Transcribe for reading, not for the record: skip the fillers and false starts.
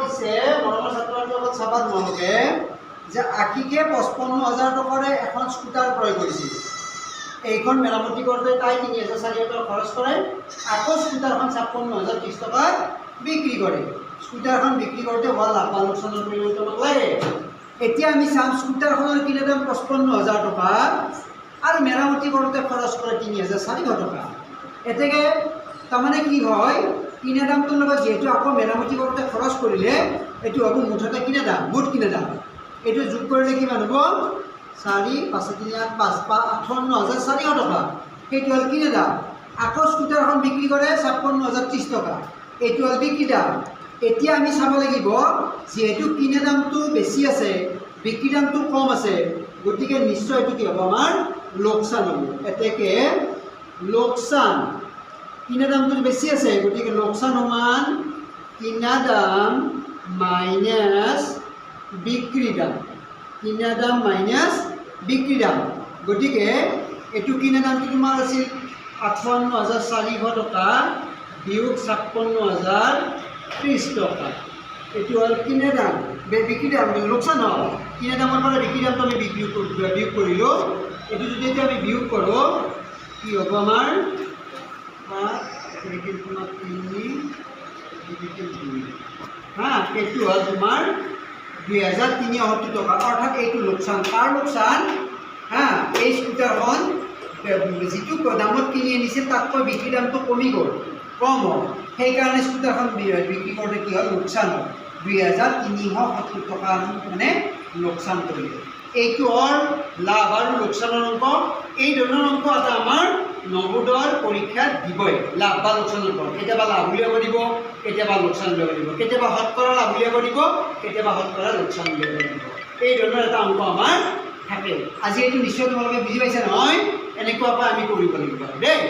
দিছে মৰমৰ ছাত্ৰ-ছাত্ৰীসকল চাবা তোমালোকে যে আশীকে 55,000 টকাৰে এখন স্কুটাৰ ক্ৰয় কৰিছিল। এইখন মেৰামতি কৰোঁতে তাই 3,400 টকা খৰচ কৰে, আকৌ স্কুটাৰখন 56,030 টকাত বিক্ৰী কৰে। স্কুটাৰখন বিক্ৰী কৰোঁতে হোৱা লাভ বা লোকচানৰ পৰিমাণ তোমাক লাগে। এতিয়া আমি চাম স্কুটাৰখনৰ কিনা দাম 55,000 টকা আৰু মেৰামতি কৰোঁতে খৰচ কৰে 3,400 টকা। এতেকে তাৰমানে কি হয়, কিনা দামটোৰ লগত যিহেতু আকৌ মেৰামতি কৰোঁতে খৰচ কৰিলে এইটো হ'ব মুঠতে কিনা দাম, মুঠ কিনা দাম। এইটো যোগ কৰিলে কিমান হ'ব? 4, 5, 3, 8, 5, 58,400 টকা। সেইটো হ'ল কিনা দাম। আকৌ স্কুটাৰখন বিক্ৰী কৰে 56,030 টকা। এইটো হ'ল বিক্ৰী দাম। এতিয়া আমি চাব লাগিব যিহেতু কিনা দামটো বেছি আছে, বিক্ৰী দামটো কম আছে, গতিকে নিশ্চয় এইটো কি হ'ব? আমাৰ লোকচান হ'ব। এতেকে লোকচান, কিনা দামটো বেছি আছে, গতিকে লোকচান সমান কিনা দাম মাইনাছ বিক্ৰী দাম। কিনা দাম মাইনাছ বিক্ৰী দাম। গতিকে এইটো কিনা দামটো তোমাৰ আছিল 58,400 টকা বিয়োগ 56,030 টকা। এইটো হ'ল কিনা দাম, বিক্ৰী দাম লোকচান হ'ল। কিনা দামৰ পৰা বিক্ৰী দামটো আমি বিয়োগ কৰিলোঁ। এইটো যদি এতিয়া আমি বিয়োগ কৰোঁ কি হ'ব? আমাৰ 3 হা, এইটো হ'ল তোমাৰ 2,370 টকা। অৰ্থাৎ এইটো লোকচান। কাৰ লোকচান? হা, এই স্কুটাৰখন যিটো দামত কিনি আনিছিল তাতকৈ বিক্ৰী দামটো কমি গ'ল, কম হ'ল। সেইকাৰণে স্কুটাৰখন বিক্ৰী কৰোঁতে কি হ'ল? লোকচান হ'ল। 2,370 টকা মানে লোকচান কৰিলে। এইটো হ'ল লাভ আৰু লোকচানৰ অংক। এই ধৰণৰ অংক এটা আমাৰ নবোদয়ৰ পৰীক্ষাত দিবই, লাভ বা লোকচানৰ অংক। কেতিয়াবা লাভ উলিয়াব দিব, কেতিয়াবা লোকচান উলিয়াব দিব, কেতিয়াবা শতকৰা লাভ উলিয়াব দিব, কেতিয়াবা শতকৰা লোকচান উলিয়াব দিব। এই ধৰণৰ এটা অংক আমাৰ থাকে। আজি এইটো নিশ্চয় তোমালোকে বুজি পাইছা নহয়? এনেকুৱাকৈ আমি কৰিব লাগিব দেই।